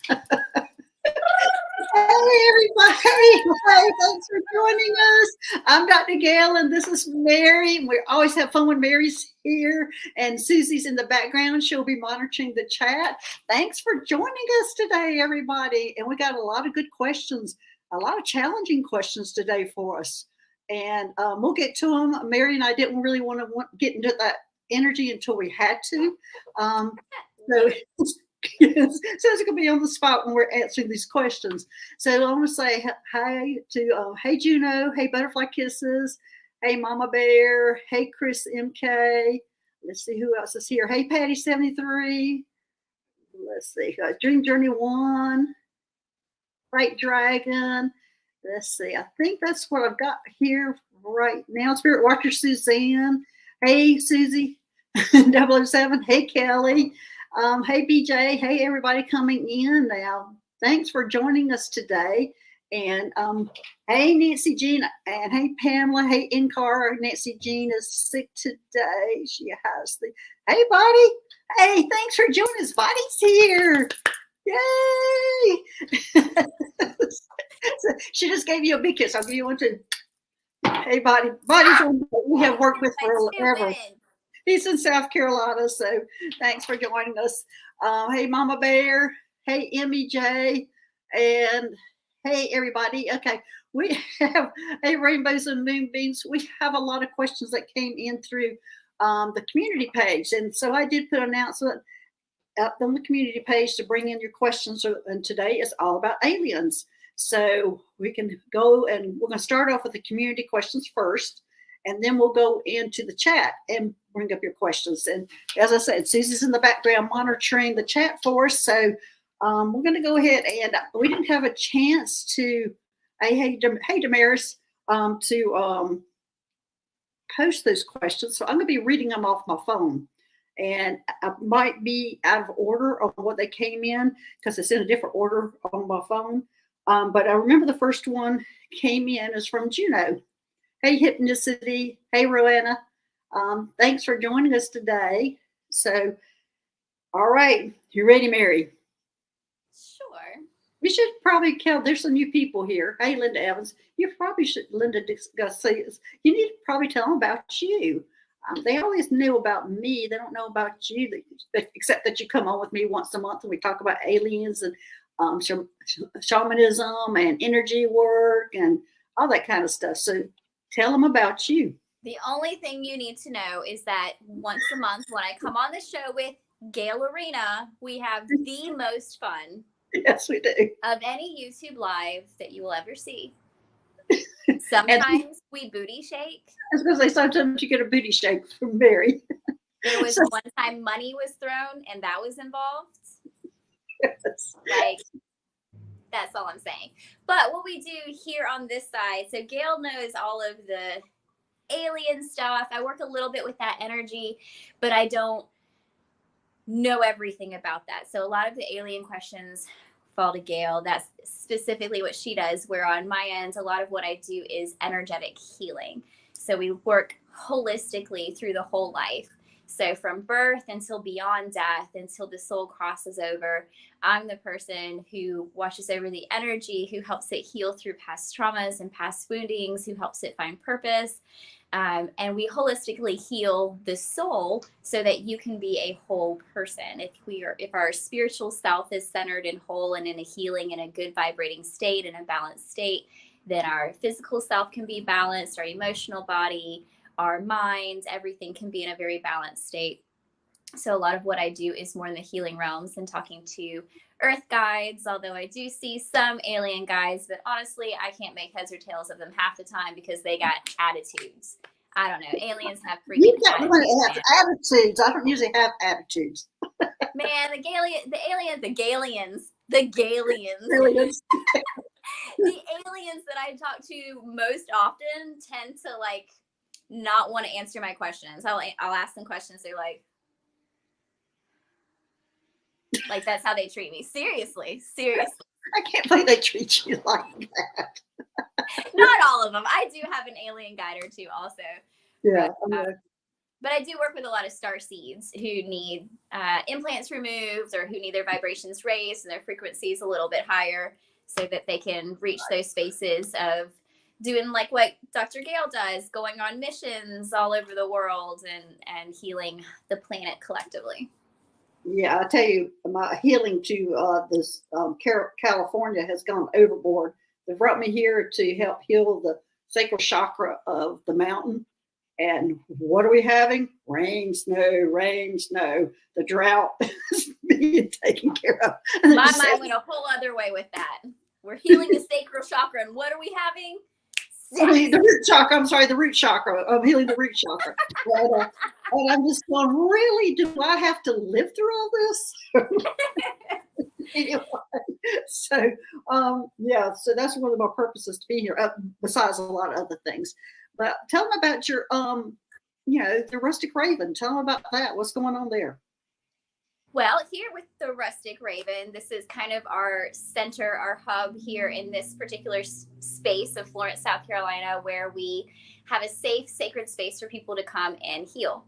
Hey, everybody. Hey, thanks for joining us. I'm Dr. Gail, and this is Mary. We always have fun when Mary's here, and Susie's in the background. She'll be monitoring the chat. Thanks for joining us today, everybody. And we got a lot of good questions, a lot of challenging questions today for us. And we'll get to them. Mary and I didn't really want to get into that energy until we had to. So yes, so it's going to be on the spot when we're answering these questions. So I want to say hi to hey Juno, hey Butterfly Kisses, hey Mama Bear, hey Chris MK. Let's see who else is here. Hey Patty 73. Let's see, Dream Journey 1, Bright Dragon. Let's see, I think that's what I've got here right now. Spirit Watcher Suzanne. Hey Susie 007. Hey Kelly. Hey BJ, hey everybody coming in now. Thanks for joining us today. And hey Nancy Jean, and hey Pamela, hey Incar. Nancy Jean is sick today. She has the hey Buddy. Hey, thanks for joining us. Buddy's here. Yay! She just gave you a big kiss. I'll give you one too. Hey Buddy. Buddy's one we have worked with forever. He's in South Carolina, so thanks for joining us. Hey, Mama Bear. Hey, Emmy J. And hey, everybody. Okay, we have, hey, Rainbows and Moonbeams. We have a lot of questions that came in through the community page. And so I did put an announcement up on the community page to bring in your questions. And today is all about aliens. So we can go and we're going to start off with the community questions first. And then we'll go into the chat and bring up your questions. And as I said, Susie's in the background monitoring the chat for us. So we're going to go ahead and we didn't have a chance to, hey Damaris, to post those questions. So I'm going to be reading them off my phone. And I might be out of order on what they came in because it's in a different order on my phone. But I remember the first one came in is from Juno. Hey, Hypnicity. Hey, Roanna. Thanks for joining us today. So, all right. You ready, Mary? Sure. We should probably count. There's some new people here. Hey, Linda Evans. You probably should, Linda Garcia. You need to probably tell them about you. They always knew about me. They don't know about you, except that you come on with me once a month and we talk about aliens and shamanism and energy work and all that kind of stuff. So, tell them about you. The only thing you need to know is that once a month when I come on the show with Gail Arena, we have the most fun. Yes, we do. Of any YouTube live that you will ever see. Sometimes we booty shake. I was going to say, sometimes you get a booty shake from Mary. There was one time money was thrown and that was involved. Yes. Like, that's all I'm saying. But what we do here on this side, so Gail knows all of the alien stuff. I work a little bit with that energy, but I don't know everything about that. So a lot of the alien questions fall to Gail. That's specifically what she does, where on my end, a lot of what I do is energetic healing. So we work holistically through the whole life. So from birth until beyond death, until the soul crosses over, I'm the person who watches over the energy, who helps it heal through past traumas and past woundings, who helps it find purpose. And we holistically heal the soul so that you can be a whole person. If our spiritual self is centered and whole and in a healing and a good vibrating state and a balanced state, then our physical self can be balanced, our emotional body, our minds, everything can be in a very balanced state. So a lot of what I do is more in the healing realms and talking to earth guides, although I do see some alien guides, but honestly, I can't make heads or tails of them half the time because they got attitudes. I don't know. Aliens have freaking attitudes. I don't usually have attitudes. Man, the aliens. The aliens that I talk to most often tend to like not want to answer my questions. I'll ask them questions. They're like that's how they treat me. Seriously. I can't believe they treat you like that. Not all of them. I do have an alien guide or two also. Yeah. But I do work with a lot of starseeds who need implants removed or who need their vibrations raised and their frequencies a little bit higher so that they can reach those spaces of doing like what Dr. Gail does, going on missions all over the world and healing the planet collectively. Yeah, I tell you, my healing to this California has gone overboard. They brought me here to help heal the sacral chakra of the mountain. And what are we having? Rain, snow. The drought is being taken care of. My mind went a whole other way with that. We're healing the sacral chakra. And what are we having? The root chakra. I'm sorry, the root chakra. I'm healing the root chakra. And I'm just going, really? Do I have to live through all this? Anyway, so yeah, so that's one of my purposes to be here, besides a lot of other things. But tell them about your the Rustic Raven. Tell them about that. What's going on there? Well, here with the Rustic Raven, this is kind of our center, our hub here in this particular space of Florence, South Carolina, where we have a safe, sacred space for people to come and heal.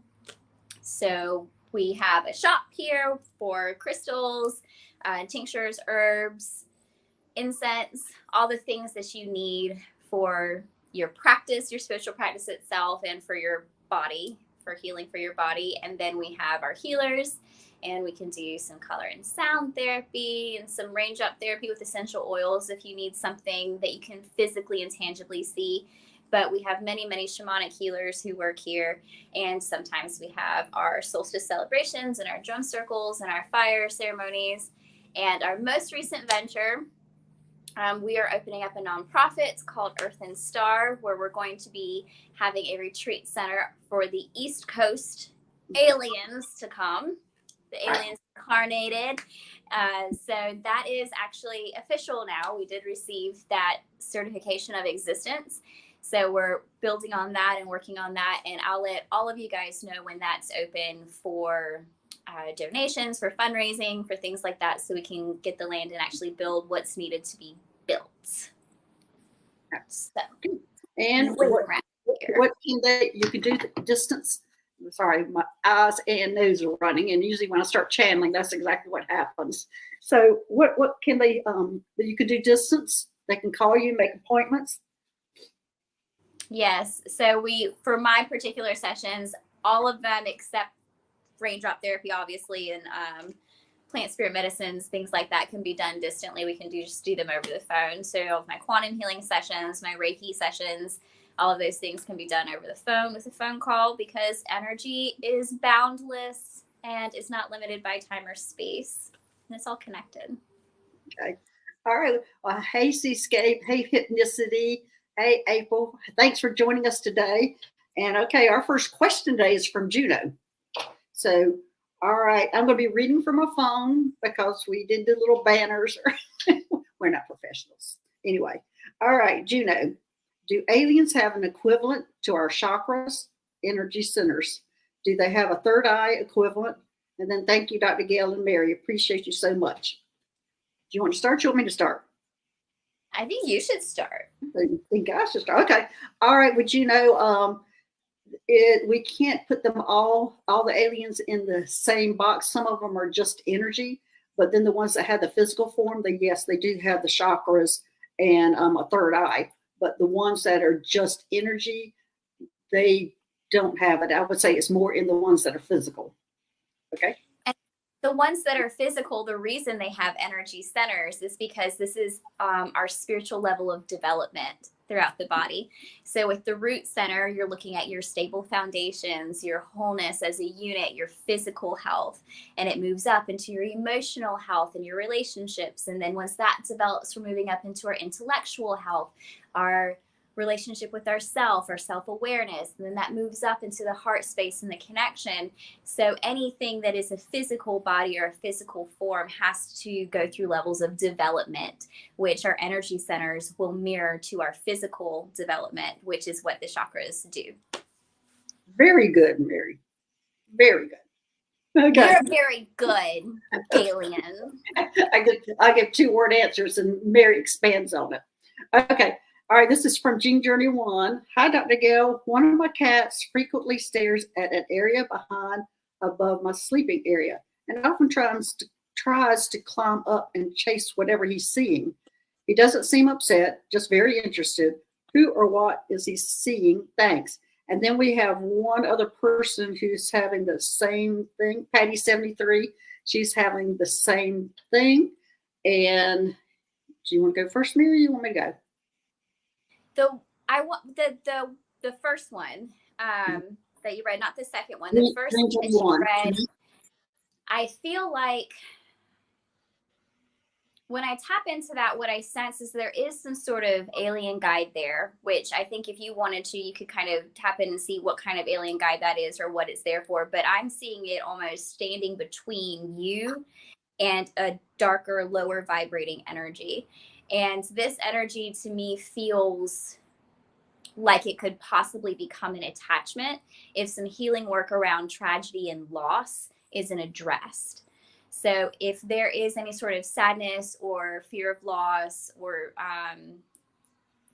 So we have a shop here for crystals, tinctures, herbs, incense, all the things that you need for your practice, your spiritual practice itself, and for your body, for healing for your body. And then we have our healers, and we can do some color and sound therapy and some raindrop therapy with essential oils if you need something that you can physically and tangibly see. But we have many, many shamanic healers who work here. And sometimes we have our solstice celebrations and our drum circles and our fire ceremonies. And our most recent venture, we are opening up a nonprofit. It's called Earth and Star, where we're going to be having a retreat center for the East Coast aliens to come. The aliens incarnated. So that is actually official now. We did receive that certification of existence. So we're building on that and working on that. And I'll let all of you guys know when that's open for donations, for fundraising, for things like that, so we can get the land and actually build what's needed to be built. So, and what can you can do the distance? Sorry, my eyes and nose are running, and usually when I start channeling, that's exactly what happens. So what can they you can do distance? They can call you, make appointments. Yes. So for my particular sessions, all of them except raindrop therapy, obviously, and plant spirit medicines, things like that can be done distantly. We can just do them over the phone. So my quantum healing sessions, my Reiki sessions, all of those things can be done over the phone with a phone call, because energy is boundless and is not limited by time or space. And it's all connected. Okay. All right. Hey, Seascape. Hey, Hypnicity. Hey, April. Thanks for joining us today. And okay, our first question today is from Juno. So, all right, I'm going to be reading from my phone because we did the little banners. We're not professionals. Anyway, all right, Juno. Do aliens have an equivalent to our chakras, energy centers? Do they have a third eye equivalent? And then thank you, Dr. Gail and Mary. Appreciate you so much. Do you want to start? You want me to start? I think you should start. I think I should start. Okay. All right. Would you know, we can't put them all the aliens in the same box. Some of them are just energy, but then the ones that have the physical form, yes, they do have the chakras and a third eye. But the ones that are just energy, they don't have it. I would say it's more in the ones that are physical. Okay. And the ones that are physical, the reason they have energy centers is because this is our spiritual level of development throughout the body. So with the root center, you're looking at your stable foundations, your wholeness as a unit, your physical health, and it moves up into your emotional health and your relationships. And then once that develops, we're moving up into our intellectual health, our relationship with ourself, our self-awareness, and then that moves up into the heart space and the connection. So anything that is a physical body or a physical form has to go through levels of development, which our energy centers will mirror to our physical development, which is what the chakras do. Very good, Mary. Very good. Okay. You're very good, alien. I give 2-word answers and Mary expands on it. Okay. All right, this is from Gene Journey 1. Hi, Dr. Gail. One of my cats frequently stares at an area behind above my sleeping area and often tries to climb up and chase whatever he's seeing. He doesn't seem upset, just very interested. Who or what is he seeing? Thanks. And then we have one other person who's having the same thing, Patty 73. She's having the same thing. And do you want to go first, Mary? Or you want me to go? The first one that you read, not the second one. The first one that you read, I feel like when I tap into that, what I sense is there is some sort of alien guide there, which I think if you wanted to, you could kind of tap in and see what kind of alien guide that is or what it's there for. But I'm seeing it almost standing between you and a darker, lower vibrating energy. And this energy to me feels like it could possibly become an attachment if some healing work around tragedy and loss isn't addressed. So if there is any sort of sadness or fear of loss or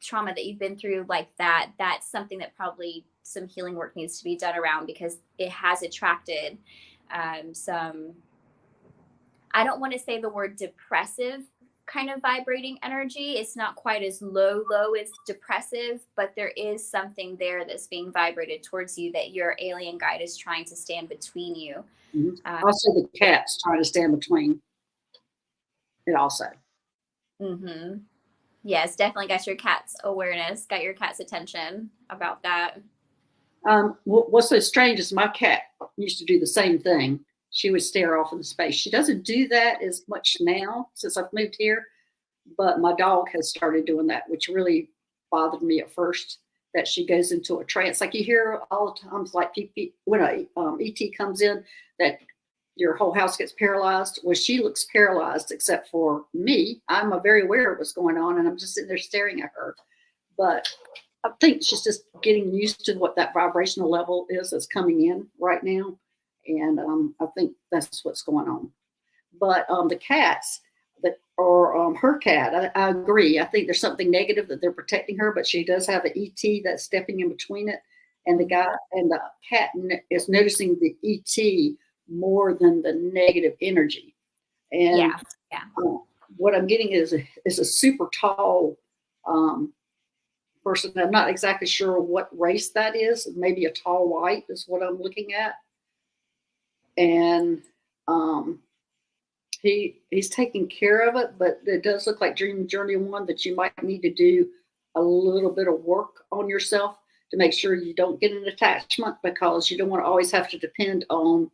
trauma that you've been through like that, that's something that probably some healing work needs to be done around, because it has attracted some, I don't want to say the word depressive kind of vibrating energy. It's not quite as low as depressive, but there is something there that's being vibrated towards you that your alien guide is trying to stand between you. Mm-hmm. Also, the cat's trying to stand between it also. Mm-hmm. Yes, definitely got your cat's awareness, got your cat's attention about that. What's so strange is my cat used to do the same thing. She would stare off into space. She doesn't do that as much now since I've moved here, but my dog has started doing that, which really bothered me at first, that she goes into a trance. Like you hear all the times, like when a ET comes in, that your whole house gets paralyzed. Well, she looks paralyzed except for me. I'm very aware of what's going on, and I'm just sitting there staring at her. But I think she's just getting used to what that vibrational level is that's coming in right now. And I think that's what's going on. But the cats or her cat, I agree. I think there's something negative that they're protecting her, but she does have an ET that's stepping in between it. And the cat is noticing the ET more than the negative energy. And what I'm getting is a super tall person. I'm not exactly sure what race that is. Maybe a tall white is what I'm looking at. And he's taking care of it, but it does look like Dream Journey 1 that you might need to do a little bit of work on yourself to make sure you don't get an attachment, because you don't want to always have to depend on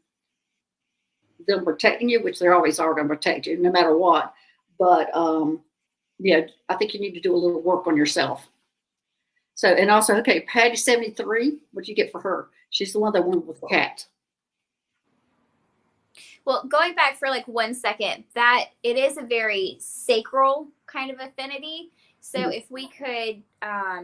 them protecting you, which they always are going to protect you no matter what. But I think you need to do a little work on yourself. So, and also, okay, Patty 73, what'd you get for her? She's the one that went with the cat. Well, going back for like 1 second, that it is a very sacral kind of affinity. So if we could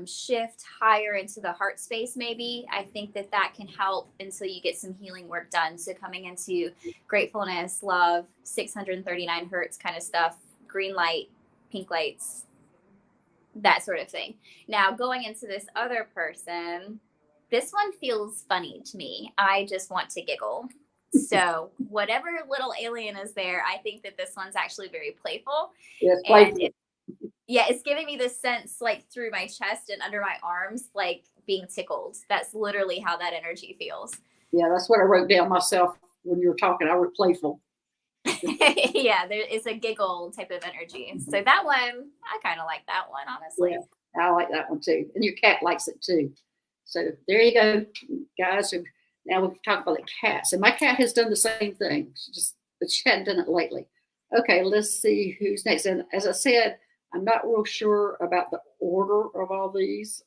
shift higher into the heart space, maybe, I think that can help until you get some healing work done. So coming into gratefulness, love, 639 hertz kind of stuff, green light, pink lights, that sort of thing. Now going into this other person, this one feels funny to me. I just want to giggle. So whatever little alien is there, I think that this one's actually very playful. Yeah, it's playful. And it's giving me this sense like through my chest and under my arms, like being tickled. That's literally how that energy feels. Yeah, that's what I wrote down myself when you were talking. I wrote playful. Yeah, there is a giggle type of energy. So that one, I kind of like that one, honestly. Yeah, I like that one too. And your cat likes it too. So there you go, guys. Now we've talked about the cats, and my cat has done the same thing. But she hadn't done it lately. Okay, let's see who's next. And as I said, I'm not real sure about the order of all these.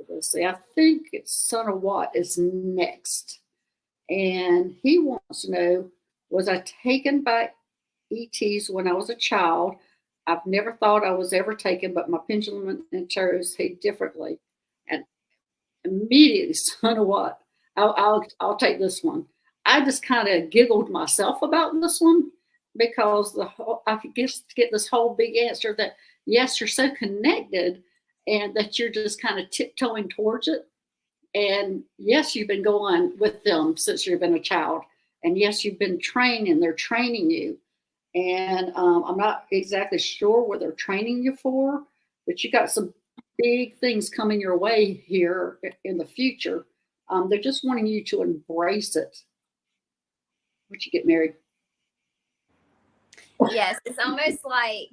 Let's see. I think it's Son of Watt is next, and he wants to know: was I taken by ETs when I was a child? I've never thought I was ever taken, but my pendulum and tarot say differently. And immediately, Son of Watt, I'll take this one. I just kind of giggled myself about this one, because I could get this whole big answer that yes, you're so connected, and that you're just kind of tiptoeing towards it. And yes, you've been going with them since you've been a child. And yes, you've been trained and they're training you. And I'm not exactly sure what they're training you for, but you got some big things coming your way here in the future. They're just wanting you to embrace it. Would you get married? Yes, it's almost like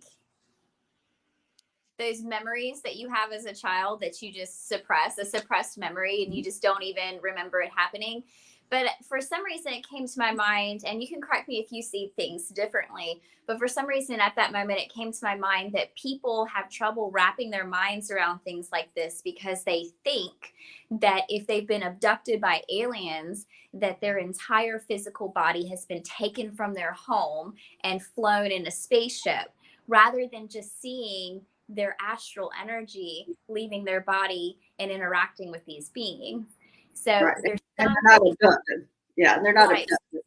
those memories that you have as a child that you just suppress, a suppressed memory, and you just don't even remember it happening. But for some reason, it came to my mind, and you can correct me if you see things differently. But for some reason, at that moment, it came to my mind that people have trouble wrapping their minds around things like this because they think that if they've been abducted by aliens, that their entire physical body has been taken from their home and flown in a spaceship, rather than just seeing their astral energy leaving their body and interacting with these beings. So Right. there's And they're not abducted. Yeah, they're not right. abducted.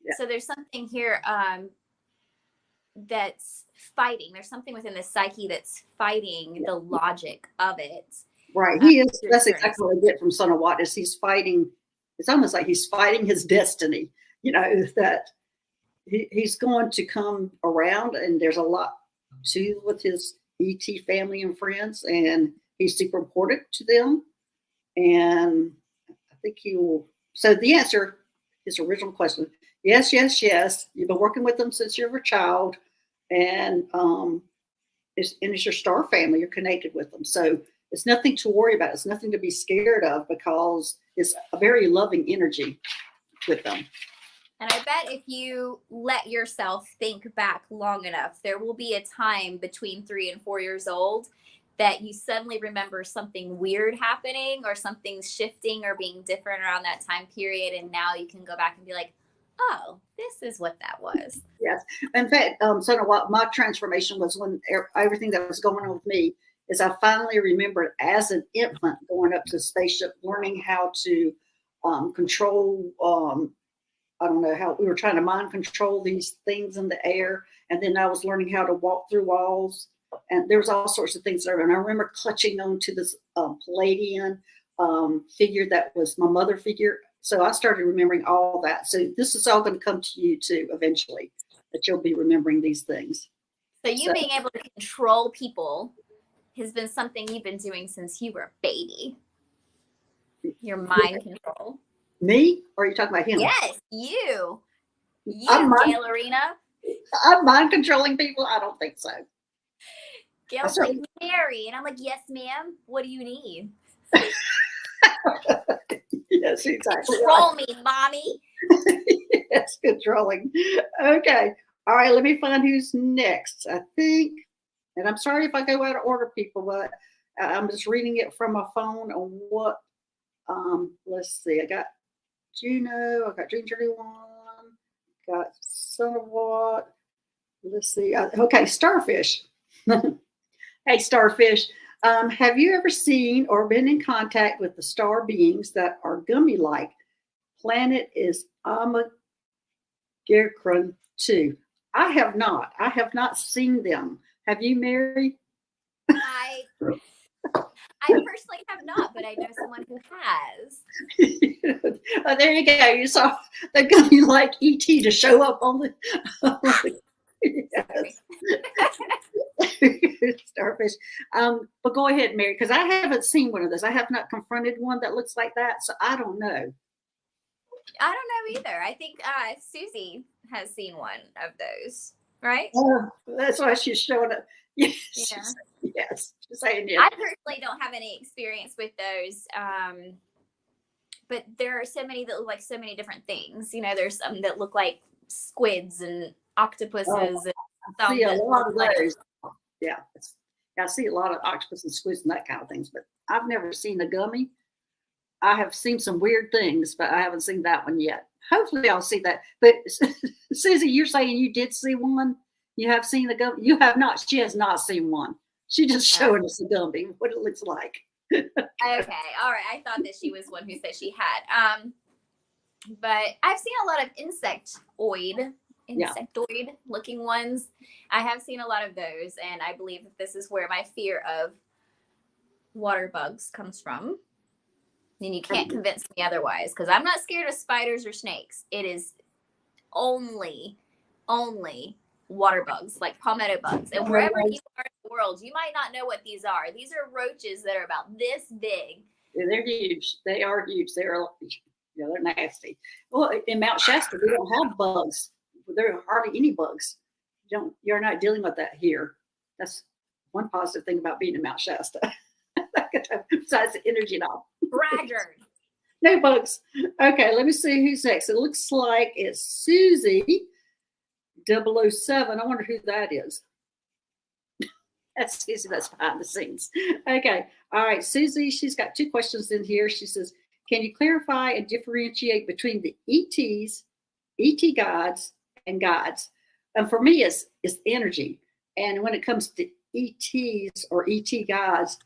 Yeah. So there's something here that's fighting. There's something within the psyche that's fighting the logic of it. Right. He is. That's exactly what I get from Son of Watt is he's fighting. It's almost like he's fighting his destiny. You know, that he's going to come around, and there's a lot to with his ET family and friends, and he's super important to them. And I think he will. So the answer, his original question, yes, yes, yes. You've been working with them since you were a child, and it's your star family. You're connected with them, so it's nothing to worry about. It's nothing to be scared of because it's a very loving energy with them. And I bet if you let yourself think back long enough, there will be a time between 3 and 4 years old that you suddenly remember something weird happening or something shifting or being different around that time period. And now you can go back and be like, oh, this is what that was. Yes. In fact, Son of Watt, my transformation was when everything that was going on with me is I finally remembered as an infant going up to the spaceship, learning how to control, I don't know how we were trying to mind control these things in the air. And then I was learning how to walk through walls. And there was all sorts of things there. And I remember clutching onto this Palladian figure that was my mother figure. So I started remembering all that. So this is all going to come to you too eventually, that you'll be remembering these things. So you being able to control people has been something you've been doing since you were a baby. Your mind control. Me? Or are you talking about him? Yes, you. Gail Arena. I'm mind controlling people? I don't think so. Gail's like, Mary. And I'm like, yes, ma'am. What do you need? Yes, exactly. Control me, mommy. Yes, controlling. Okay. All right, let me find who's next. I think, and I'm sorry if I go out of order, people, but I'm just reading it from my phone on what, let's see. I got Juno, I got Dream Journey 1, got Son of Watt. Let's see. Okay, Starfish. Hey, Starfish. Have you ever seen or been in contact with the star beings that are gummy-like? Planet is Amagerkran 2. I have not. I have not seen them. Have you, Mary? I personally have not, but I know someone who has. Oh, there you go. You saw the gummy-like ET to show up on the yes. Starfish. But go ahead, Mary, because I haven't seen one of those. I have not confronted one that looks like that, so I don't know. I don't know either. I think Susie has seen one of those, right? That's why she's showing up. Yes, yeah. Yes, she's saying yes. I personally don't have any experience with those, but there are so many that look like so many different things. You know, there's some that look like squids and octopuses. And I see a lot of those. Yeah, I see a lot of octopus and squids and that kind of things, but I've never seen a gummy. I have seen some weird things, but I haven't seen that one yet. Hopefully I'll see that. But Susie, you're saying you did see one? You have seen a gummy? You have not. She has not seen one. She just showing us a gummy, what it looks like. Okay. All right. I thought that she was one who said she had. But I've seen a lot of insectoid insectoid looking ones. I have seen a lot of those, and I believe that this is where my fear of water bugs comes from. And you can't convince me otherwise, because I'm not scared of spiders or snakes. It is only water bugs, like palmetto bugs. And wherever you are in the world, you might not know what these are. These are roaches that are about this big. Yeah, they're huge. They are huge. They're nasty. Well, in Mount Shasta, we don't have bugs. There are hardly any bugs. You're not dealing with that here. That's one positive thing about being in Mount Shasta. Besides the energy and all. Braggart. No bugs. Okay, let me see who's next. It looks like it's Susie 007. I wonder who that is. That's Susie. That's behind the scenes. Okay. All right, Susie, she's got 2 questions in here. She says, can you clarify and differentiate between the ETs, ET gods, and gods? And for me, it's energy. And when it comes to ETs or ET gods,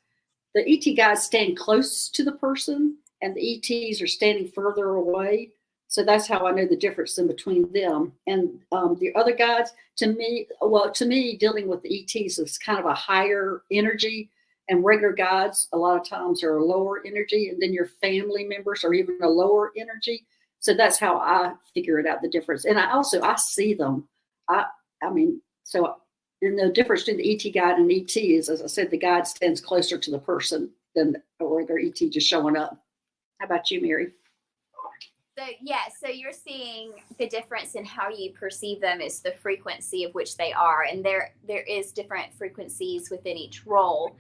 the ET gods stand close to the person, and the ETs are standing further away. So that's how I know the difference in between them. And the other gods, to me, dealing with the ETs is kind of a higher energy, and regular gods a lot of times are a lower energy, and then your family members are even a lower energy. So that's how I figure it out, the difference. And I see them. And the difference between the ET god and ET is, as I said, the god stands closer to the person than a regular ET just showing up. How about you, Mary? So you're seeing the difference in how you perceive them is the frequency of which they are. And there is different frequencies within each role.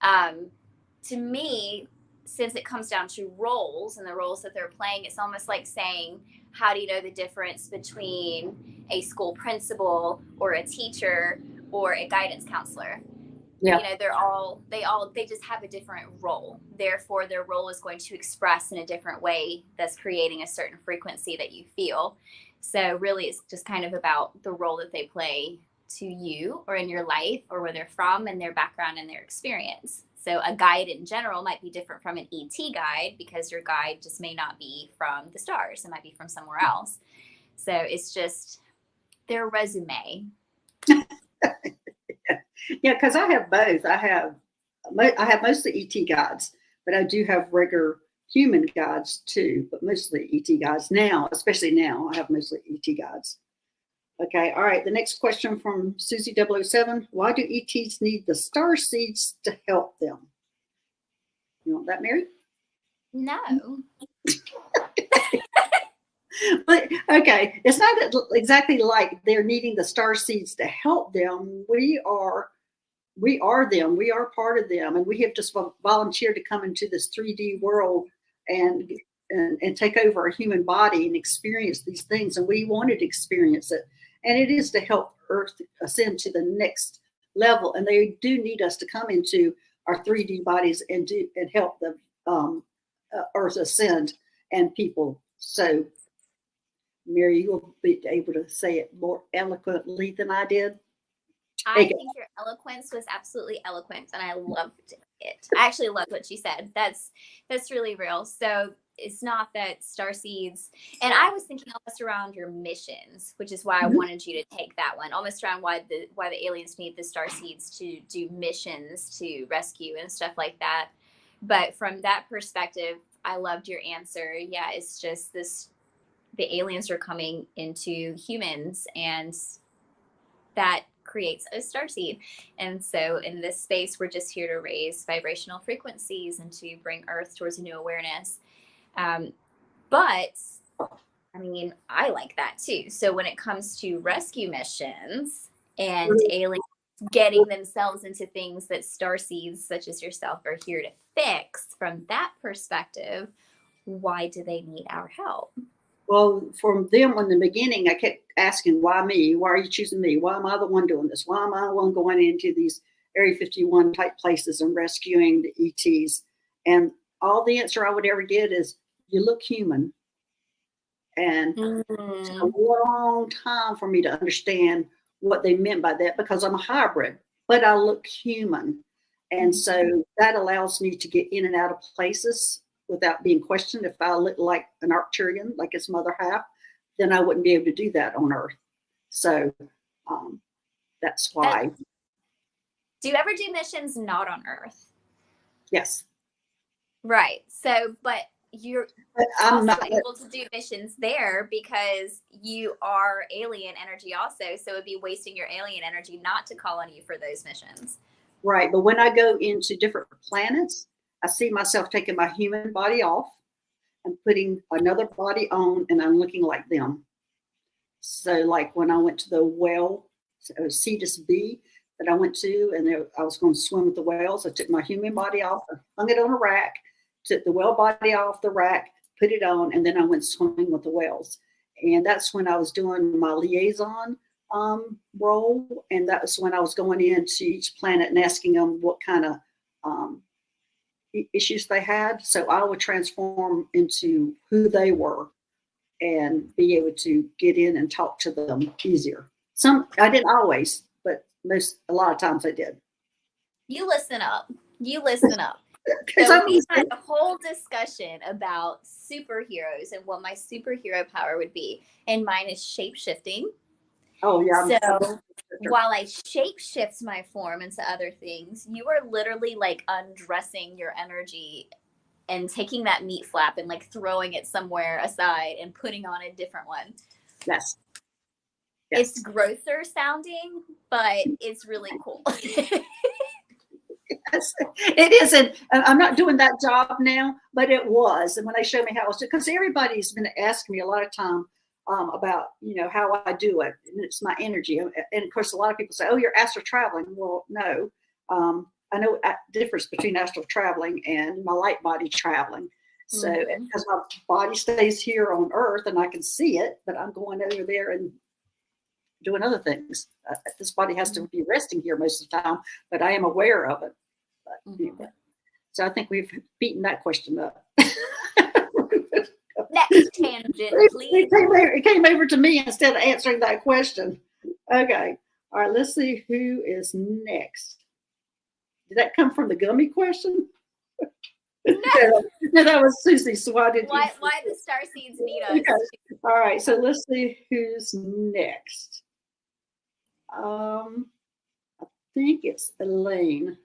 To me, since it comes down to roles and the roles that they're playing, it's almost like saying, how do you know the difference between a school principal or a teacher or a guidance counselor? Yeah. They just have a different role. Therefore, their role is going to express in a different way that's creating a certain frequency that you feel. So really, it's just kind of about the role that they play to you or in your life or where they're from and their background and their experience. So a guide in general might be different from an ET guide because your guide just may not be from the stars. It might be from somewhere else. So it's just their resume. Yeah, because I have both. I have mostly ET guides, but I do have regular human guides too, but mostly ET guides now, especially now. I have mostly ET guides. Okay, all right. The next question from Susie 007. Why do ETs need the star seeds to help them? You want that, Mary? No. But okay, it's not exactly like they're needing the star seeds to help them. We are them. We are part of them, and we have just volunteered to come into this 3D world and take over a human body and experience these things. And we wanted to experience it, and it is to help Earth ascend to the next level. And they do need us to come into our 3D bodies and help the Earth ascend and people. So, Mary, you will be able to say it more eloquently than I did. I think your eloquence was absolutely eloquent, and I loved it. I actually loved what you said. That's really real. So it's not that Starseeds, and I was thinking almost around your missions, which is why I wanted you to take that one, almost around why the aliens need the Starseeds to do missions to rescue and stuff like that. But from that perspective, I loved your answer. Yeah, it's just the aliens are coming into humans, and that creates a starseed. And so in this space, we're just here to raise vibrational frequencies and to bring Earth towards a new awareness. But I mean, I like that too. So when it comes to rescue missions and aliens getting themselves into things that starseeds such as yourself are here to fix, from that perspective, why do they need our help? Well, from them in the beginning, I kept asking, why me? Why are you choosing me? Why am I the one doing this? Why am I the one going into these Area 51 type places and rescuing the ETs? And all the answer I would ever get is, you look human. And it took a long time for me to understand what they meant by that, because I'm a hybrid, but I look human. And so that allows me to get in and out of places without being questioned. If I look like an Arcturian, like its mother half, then I wouldn't be able to do that on Earth. So that's why. Do you ever do missions not on Earth? Yes. Right. So, but you're I'm also not able to do missions there because you are alien energy also. So it'd be wasting your alien energy not to call on you for those missions. right. But when I go into different planets, I see myself taking my human body off and putting another body on, and I'm looking like them. So like when I went to the whale, Cetus B that I went to, and I was going to swim with the whales. I took my human body off, hung it on a rack, took the whale body off the rack, put it on, and then I went swimming with the whales. And that's when I was doing my liaison role, and that was when I was going into each planet and asking them what kind of issues they had. So I would transform into who they were and be able to get in and talk to them easier. Some I didn't always, but a lot of times I did. You listen up. You listen up. Because So we had a whole discussion about superheroes and what my superhero power would be, and mine is shape shifting. Oh yeah. So while I shape shift my form into other things, you are literally like undressing your energy and taking that meat flap and like throwing it somewhere aside and putting on a different one. Yes. It's grosser sounding, but it's really cool. Yes, it isn't. I'm not doing that job now, but it was. And when they showed me how I was doing, because everybody's been asking me a lot of time about, how I do it. And it's my energy. And of course, a lot of people say, oh, you're astral traveling. Well, no. I know the difference between astral traveling and my light body traveling. So because my body stays here on Earth and I can see it, but I'm going over there and doing other things. This body has to be resting here most of the time, but I am aware of it. But anyway, so I think we've beaten that question up. Next tangent, please. It came over to me instead of answering that question. Okay. All right. Let's see who is next. Did that come from the gummy question? No, that was Susie. So why the Starseeds need us? Okay. All right. So let's see who's next. I think it's Elaine.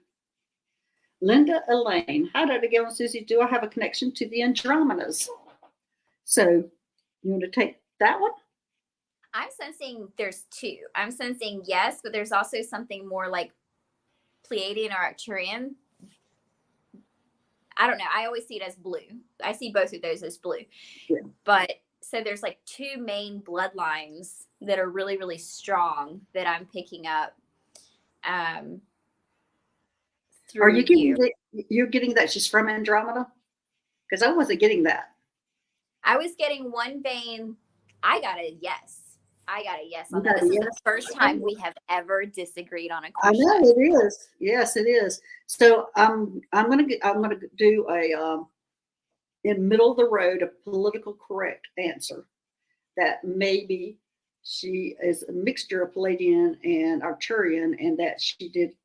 Linda Elaine. Hi, Dr. Gail and Susie. Do I have a connection to the Andromedas? So you want to take that one? I'm sensing there's two. I'm sensing yes, but there's also something more like Pleiadian or Arcturian. I don't know. I always see it as blue. I see both of those as blue. Yeah. But so there's like two main bloodlines that are really, really strong that I'm picking up. Are you getting you're getting that she's from Andromeda? Because I wasn't getting that. I was getting one vein. I got a yes on that. This is the first time we have ever disagreed on a question. I know it is. Yes, it is. So I'm gonna do a in middle of the road a political correct answer that maybe she is a mixture of Pleiadian and Arcturian, and that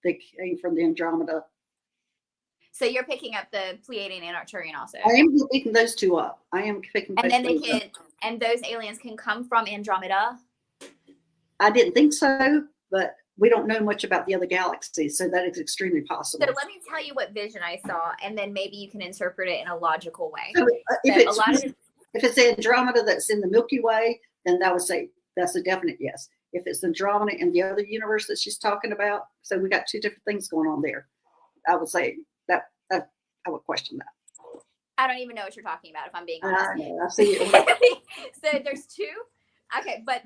they came from the Andromeda. So you're picking up the Pleiadian and Arcturian also. I am picking those two up. I am picking. And then and those aliens can come from Andromeda. I didn't think so, but we don't know much about the other galaxies, so that is extremely possible. So let me tell you what vision I saw, and then maybe you can interpret it in a logical way. So if it's Andromeda that's in the Milky Way, then I would say that's a definite yes. If it's Andromeda in the other universe that she's talking about, so we got two different things going on there. I would say that I would question that. I don't even know what you're talking about, if I'm being honest. I see it. So there's two. Okay, but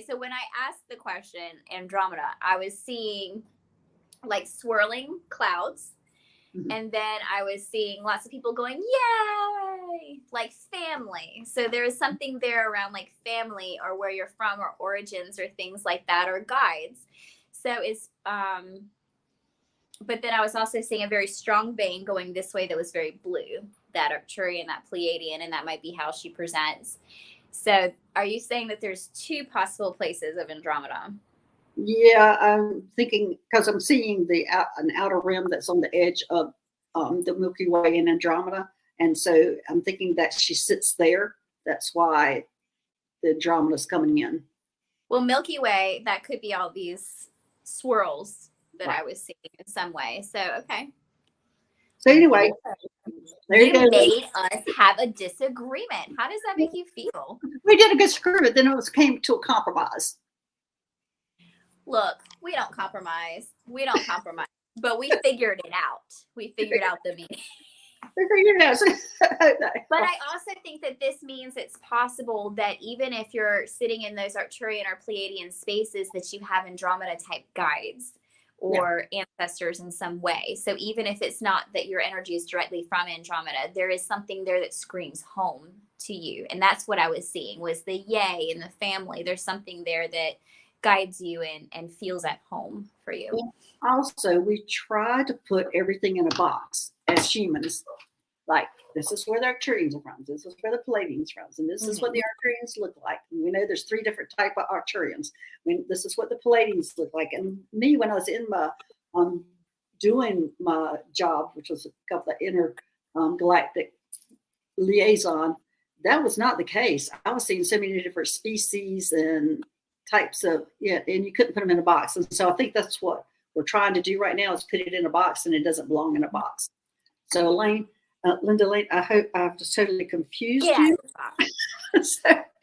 so when I asked the question Andromeda, I was seeing like swirling clouds, and then I was seeing lots of people going yay, like family. So there is something there around like family or where you're from or origins or things like that, or guides. So it's but then I was also seeing a very strong vein going this way that was very blue, that Arcturian, that Pleiadian, and that might be how she presents. So are you saying that there's two possible places of Andromeda? Yeah, I'm thinking, because I'm seeing an outer rim that's on the edge of the Milky Way in Andromeda. And so I'm thinking that she sits there. That's why the Andromeda's coming in. Well, Milky Way, that could be all these swirls that Right. I was seeing in some way. So, okay. So anyway, there you go. Made us have a disagreement. How does that make you feel? We did a good disagreement, then it came to a compromise. Look, we don't compromise. We don't compromise. But we figured it out. We figured out the meaning. But I also think that this means it's possible that even if you're sitting in those Arcturian or Pleiadian spaces, that you have Andromeda type guides or ancestors in some way. So even if it's not that your energy is directly from Andromeda, there is something there that screams home to you. And that's what I was seeing was the yay in the family. There's something there that guides you and feels at home for you. Also, we try to put everything in a box as humans. Like, this is where the Arcturians are from. This is where the Pleiadians are from. And this is what the Arcturians look like. And we know there's 3 different type of Arcturians. I mean, this is what the Pleiadians look like. And me, when I was in my doing my job, which was a couple of inner galactic liaison, that was not the case. I was seeing so many different species and types of, and you couldn't put them in a box. And so I think that's what we're trying to do right now is put it in a box, and it doesn't belong in a box. So Linda Lane, I hope I've just totally confused you.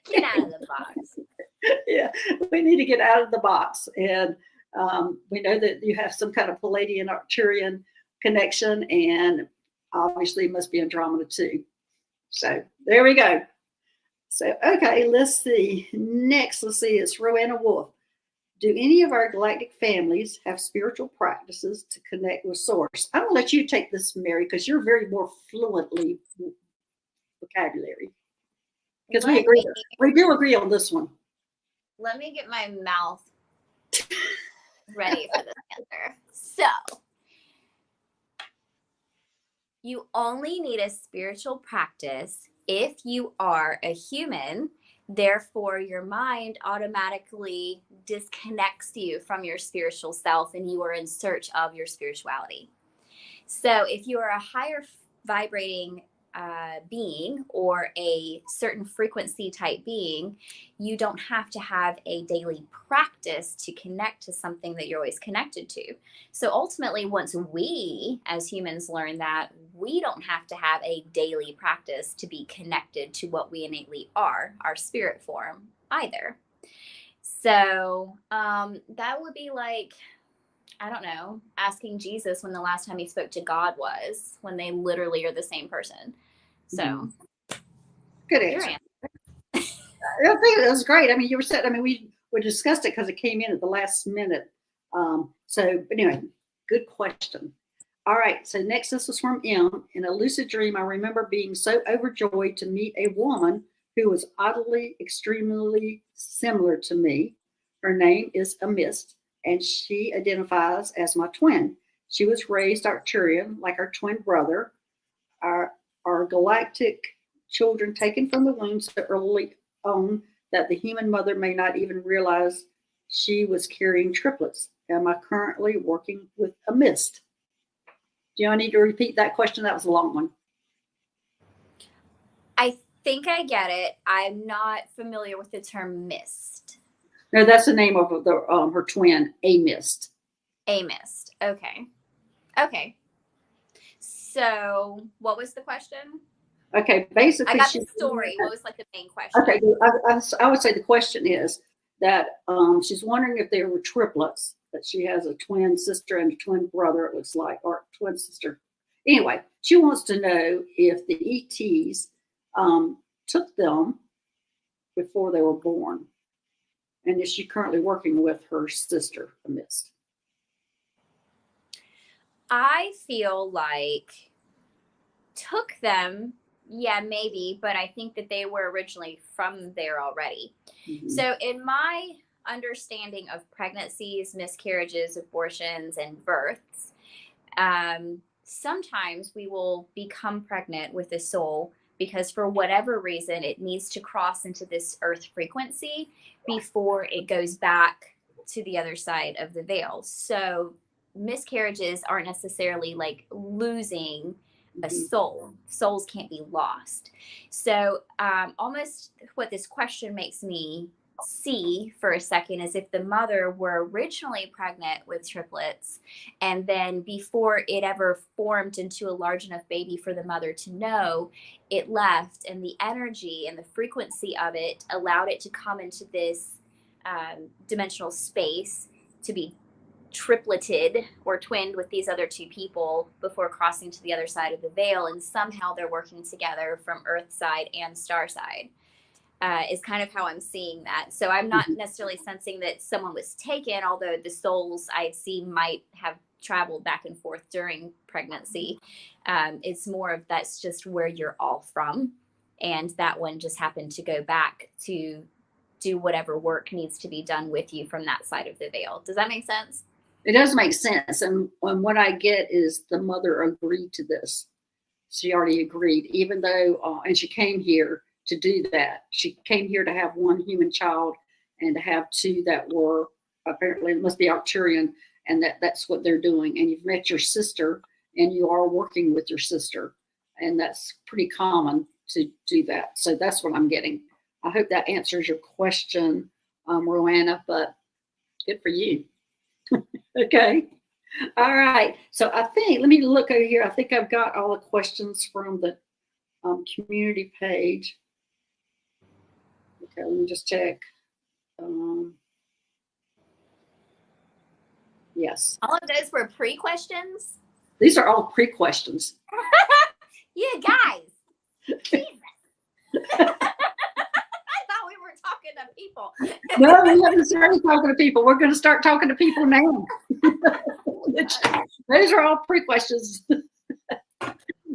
Get out of the box. Yeah, we need to get out of the box. And we know that you have some kind of Pleiadian Arcturian connection, and obviously it must be Andromeda too. So there we go. So, okay, let's see. Next, let's see, it's Rowena Wolf. Do any of our galactic families have spiritual practices to connect with Source? I'm going to let you take this, Mary, because you're very more fluently vocabulary. Because we agree. We do agree on this one. Let me get my mouth ready for this answer. So, you only need a spiritual practice if you are a human. Therefore, your mind automatically disconnects you from your spiritual self and you are in search of your spirituality. So if you are a higher vibrating being or a certain frequency type being, you don't have to have a daily practice to connect to something that you're always connected to. So ultimately, once we as humans learn that, we don't have to have a daily practice to be connected to what we innately are, our spirit form, either. So that would be like, I don't know, asking Jesus when the last time he spoke to God was, when they literally are the same person. So, good answer. I think it was great. I mean, you were said. I mean, we discussed it because it came in at the last minute. But anyway, good question. All right. So next, this was from M. In a lucid dream, I remember being so overjoyed to meet a woman who was oddly, extremely similar to me. Her name is a Mist, and she identifies as my twin. She was raised Arcturian, like our twin brother. Our galactic children taken from the womb so early on that the human mother may not even realize she was carrying triplets. Am I currently working with a Mist? Do I need to repeat that question? That was a long one. I think I get it. I'm not familiar with the term Mist. No, that's the name of her twin, a Mist. A Mist. Okay. Okay. So, what was the question? Okay, basically, I got the story. What was like the main question? Okay, I would say the question is that she's wondering if there were triplets. That she has a twin sister and a twin brother. It looks like, or twin sister. Anyway, she wants to know if the ETs took them before they were born, and is she currently working with her sister, the Mist? I feel like took them, yeah, maybe, but I think that they were originally from there already. Mm-hmm. So in my understanding of pregnancies, miscarriages, abortions, and births, sometimes we will become pregnant with a soul because for whatever reason, it needs to cross into this earth frequency before it goes back to the other side of the veil. So miscarriages aren't necessarily like losing a soul. Souls can't be lost. So almost what this question makes me see for a second is if the mother were originally pregnant with triplets, and then before it ever formed into a large enough baby for the mother to know, it left, and the energy and the frequency of it allowed it to come into this dimensional space to be tripleted or twinned with these other two people before crossing to the other side of the veil, and somehow they're working together from Earth side and Star side. Is kind of how I'm seeing that. So I'm not necessarily sensing that someone was taken, although the souls I see might have traveled back and forth during pregnancy. It's more of that's just where you're all from. And that one just happened to go back to do whatever work needs to be done with you from that side of the veil. Does that make sense? It does make sense. And what I get is the mother agreed to this. She already agreed, even though, and she came here to do that. She came here to have one human child and to have two that were apparently, it must be Arcturian, and that's what they're doing. And you've met your sister and you are working with your sister. And that's pretty common to do that. So that's what I'm getting. I hope that answers your question, Roanna, but good for you. Okay. All right. So I think, let me look over here. I think I've got all the questions from the community page. Okay, let me just check. Yes. All of those were pre-questions? These are all pre-questions. You guys. Jesus. I thought we were talking to people. No, we haven't started talking to people. We're going to start talking to people now. Those are all pre-questions.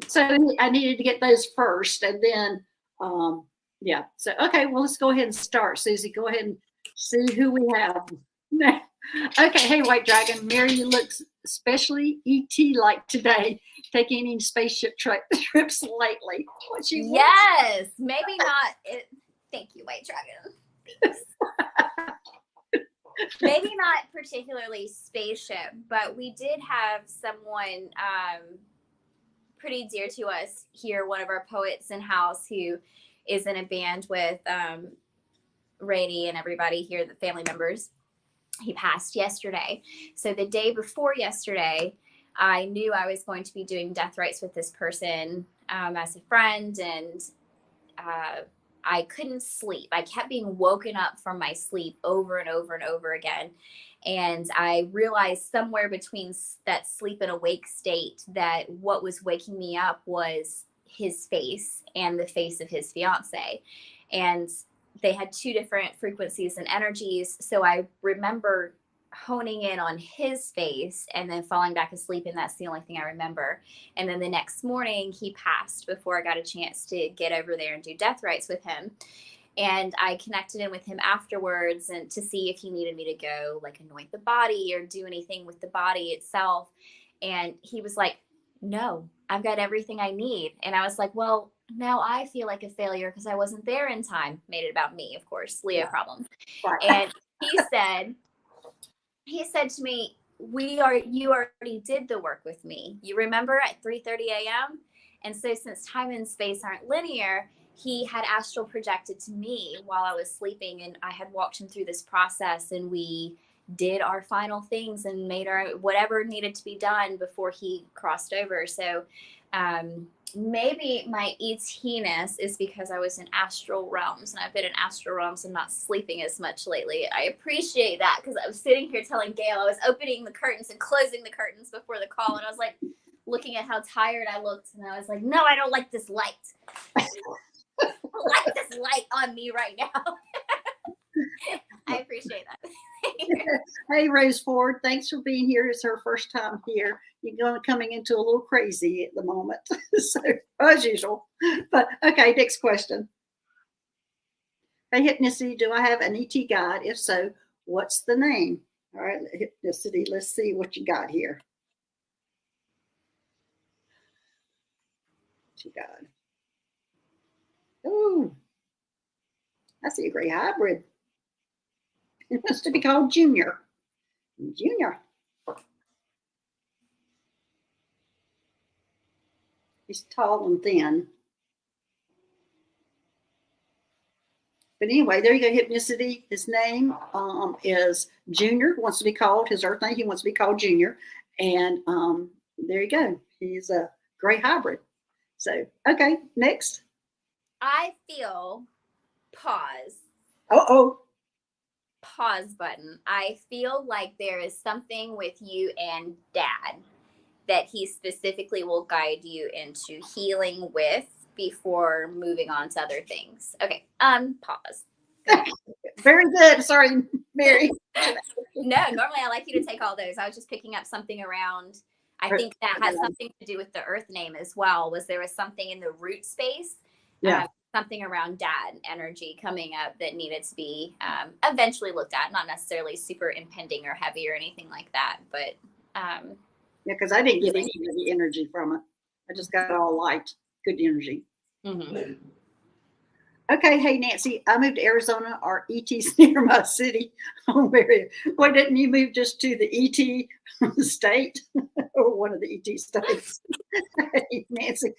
So I needed to get those first, and then, yeah. So, okay, well, let's go ahead and start. Susie, go ahead and see who we have. Okay, hey, White Dragon. Mary, you look especially ET-like today, taking any spaceship trips lately. Yes, maybe not. Thank you, White Dragon. Maybe not particularly spaceship, but we did have someone pretty dear to us here, one of our poets in house who is in a band with Rady and everybody here, the family members. He passed yesterday. So the day before yesterday, I knew I was going to be doing death rites with this person as a friend, and I couldn't sleep. I kept being woken up from my sleep over and over and over again. And I realized somewhere between that sleep and awake state that what was waking me up was his face and the face of his fiance. And they had two different frequencies and energies. So I remember honing in on his face and then falling back asleep, and that's the only thing I remember. And then the next morning he passed before I got a chance to get over there and do death rites with him. And I connected in with him afterwards and to see if he needed me to go like anoint the body or do anything with the body itself. And he was like, no, I've got everything I need. And I was like, well, now I feel like a failure because I wasn't there in time. Made it about me, of course, Leo problem. Right. And he said to me, you already did the work with me. You remember at 3:30 a.m.? And so since time and space aren't linear, he had astral projected to me while I was sleeping, and I had walked him through this process, and we did our final things and made our whatever needed to be done before he crossed over. So maybe my ET-ness is because I was in astral realms, and I've been in astral realms and not sleeping as much lately. I appreciate that because I was sitting here telling Gail, I was opening the curtains and closing the curtains before the call, and I was like looking at how tired I looked, and I was like, no, I don't like this light. I don't like this light on me right now. I appreciate that. Hey, Rose Ford, thanks for being here. It's her first time here. You're coming into a little crazy at the moment, so as usual. But okay, next question. Hey, Hypnicity, do I have an ET guide? If so, what's the name? All right, Hypnicity, let's see what you got here. ET guide. Oh, I see a gray hybrid. It must be called Junior. Junior. He's tall and thin. But anyway, there you go, Hypnicity. His name is Junior, wants to be called, his earth name, he wants to be called Junior. And there you go. He's a gray hybrid. So, okay, next. I feel pause. Oh. Pause button. I feel like there is something with you and Dad that he specifically will guide you into healing with before moving on to other things. Okay. Pause. Very good. Sorry, Mary. No, normally I like you to take all those. I was just picking up something around. I think that has something to do with the earth name as well. There was something in the root space? Yeah. Something around Dad energy coming up that needed to be eventually looked at, not necessarily super impending or heavy or anything like that, but yeah, because I didn't get any of the energy from it. I just got all light, good energy. Mm-hmm. Okay, hey Nancy, I moved to Arizona. Our ET's near my city. Oh, Mary, why didn't you move just to the ET state or one of the ET states? Hey, Nancy,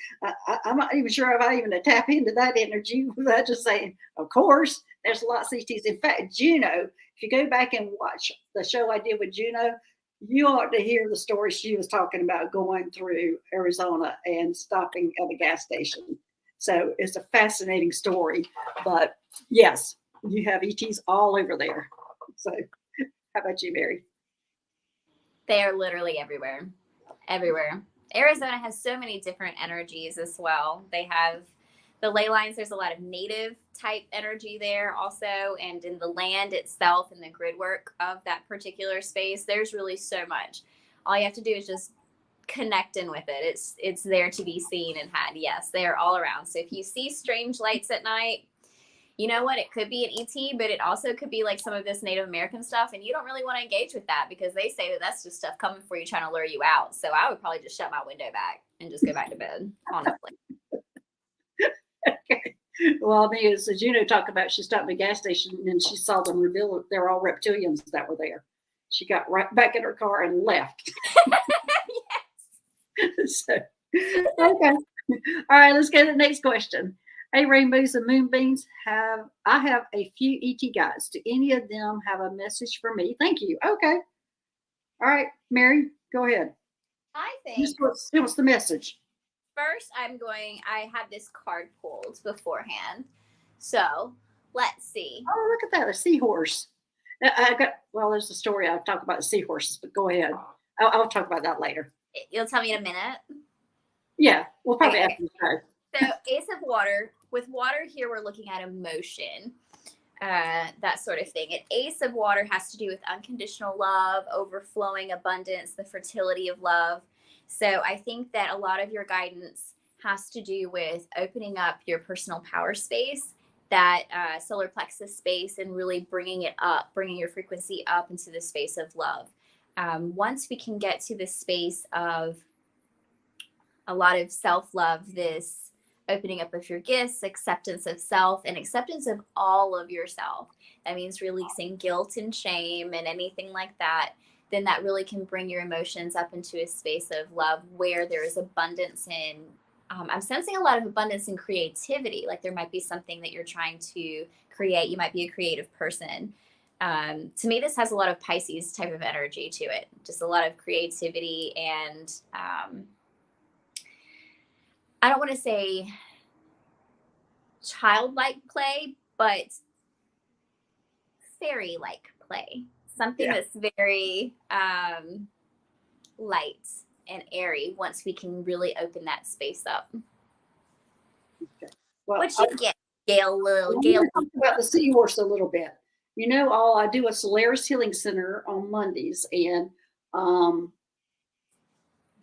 I'm not even sure if I even tap into that energy without just saying, of course, there's lots of ETs. In fact, Juno, if you go back and watch the show I did with Juno, you ought to hear the story she was talking about going through Arizona and stopping at a gas station. So it's a fascinating story, but yes, you have ETs all over there. So how about you, Mary? They are literally everywhere. Everywhere. Arizona has so many different energies as well. They have the ley lines. There's a lot of native type energy there also. And in the land itself and the grid work of that particular space, there's really so much. All you have to do is just connect in with it. It's there to be seen and had. Yes, they are all around. So if you see strange lights at night, you know what? It could be an ET, but it also could be like some of this Native American stuff. And you don't really want to engage with that because they say that that's just stuff coming for you, trying to lure you out. So I would probably just shut my window back and just go back to bed, honestly. Okay. Well, I mean, as Juno talked about, she stopped at a gas station and she saw them reveal they're all reptilians that were there. She got right back in her car and left. Yes. So, okay. All right, let's go to the next question. Hey, rainbows and moonbeams, I have a few ET guides. Do any of them have a message for me? Thank you. Okay. All right, Mary, go ahead. I think What's the message? First, I have this card pulled beforehand. So let's see. Oh, look at that, a seahorse. There's a story I'll talk about the seahorses, but go ahead. I'll talk about that later. You'll tell me in a minute? Yeah, we'll probably after the show. So Ace of Water. With water here, we're looking at emotion, that sort of thing. And Ace of Water has to do with unconditional love, overflowing abundance, the fertility of love. So I think that a lot of your guidance has to do with opening up your personal power space, that solar plexus space, and really bringing it up, bringing your frequency up into the space of love. Once we can get to the space of a lot of self-love, this opening up of your gifts, acceptance of self, and acceptance of all of yourself. That means releasing guilt and shame and anything like that. Then that really can bring your emotions up into a space of love where there is abundance in, I'm sensing a lot of abundance in creativity. Like there might be something that you're trying to create. You might be a creative person. To me, this has a lot of Pisces type of energy to it. Just a lot of creativity and, I don't want to say childlike play, but fairy-like play. Something that's very light and airy once we can really open that space up. Okay. Well, what you get, Gail? Gail, talk about the seahorse a little bit. You know, I do a Solaris Healing Center on Mondays, and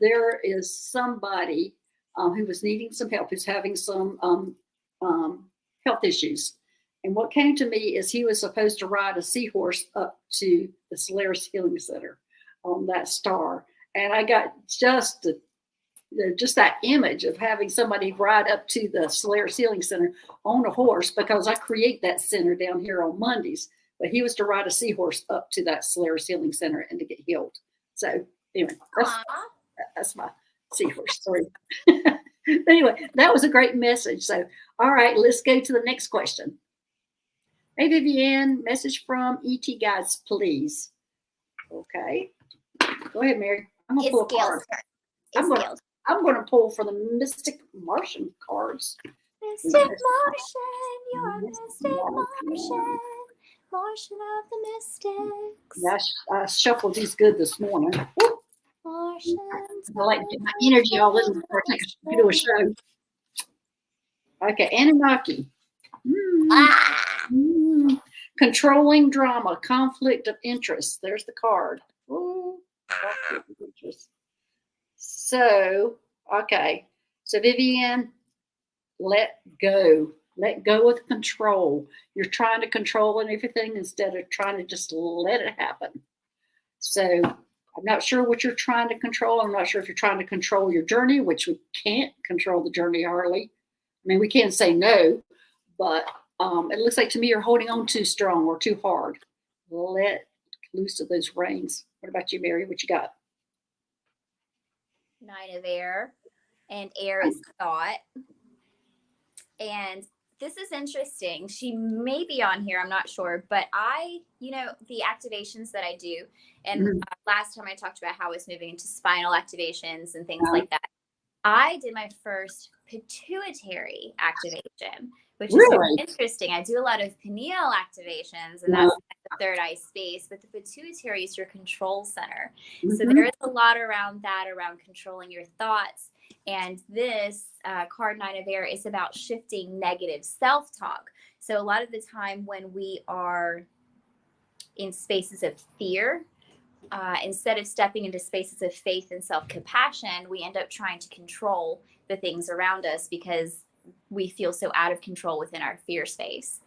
there is somebody who was needing some help, who's having some health issues. And what came to me is he was supposed to ride a seahorse up to the Solaris Healing Center on that star. And I got just that image of having somebody ride up to the Solaris Healing Center on a horse, because I create that center down here on Mondays. But he was to ride a seahorse up to that Solaris Healing Center and to get healed. So anyway, that's my seahorse story. Anyway, that was a great message. So, all right, let's go to the next question. Hey, Vivian, message from ET guides, please. Okay. Go ahead, Mary. I'm going to pull a card. I'm going to pull for the Mystic Martian cards. Mystic Martian, you're a Mystic Martian. Martian of the Mystics. Yeah, I shuffled these good this morning. Martians. I like to get my energy all in before I do a show. Okay, Anunnaki. Controlling drama, conflict of interest. There's the card. Ooh, conflict of interest. So, okay. So, Vivian, let go. Let go of control. You're trying to control everything instead of trying to just let it happen. So, I'm not sure what you're trying to control. I'm not sure if you're trying to control your journey, which we can't control the journey hardly. I mean, we can't say no, but it looks like to me you're holding on too strong or too hard. Let loose of those reins. What about you, Mary? What you got? Nine of air, and air is thought. And this is interesting. She may be on here, I'm not sure, but the activations that I do, and last time I talked about how I was moving into spinal activations and things like that. I did my first pituitary activation, which is super interesting. I do a lot of pineal activations, and that's the third eye space, but the pituitary is your control center. So there is a lot around that, around controlling your thoughts. And this card 9 of air is about shifting negative self-talk. So a lot of the time when we are in spaces of fear, instead of stepping into spaces of faith and self-compassion, we end up trying to control the things around us because we feel so out of control within our fear space.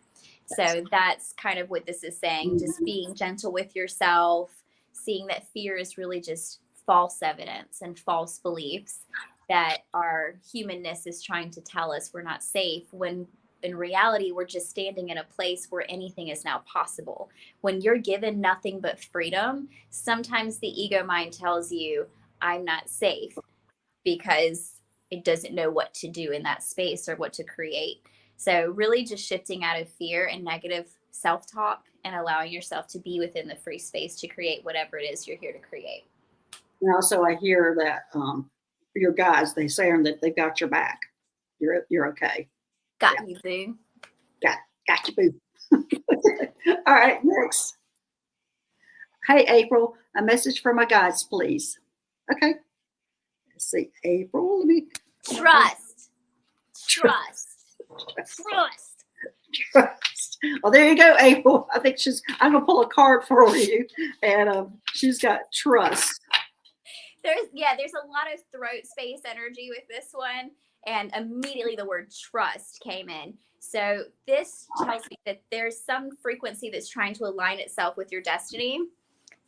So that's kind of what this is saying, just being gentle with yourself, seeing that fear is really just false evidence and false beliefs that our humanness is trying to tell us we're not safe, when in reality, we're just standing in a place where anything is now possible. When you're given nothing but freedom, sometimes the ego mind tells you, I'm not safe, because it doesn't know what to do in that space or what to create. So really just shifting out of fear and negative self-talk and allowing yourself to be within the free space to create whatever it is you're here to create. And also I hear that your guys, they say that they've got your back. You're okay. Got you, boo. Got you, boo. All right, next. Hey, April, a message for my guides, please. Okay. Let's see, April, let me. Trust. Well, there you go, April. I think I'm going to pull a card for you, and she's got trust. There's a lot of throat space energy with this one. And immediately the word trust came in. So this tells me that there's some frequency that's trying to align itself with your destiny.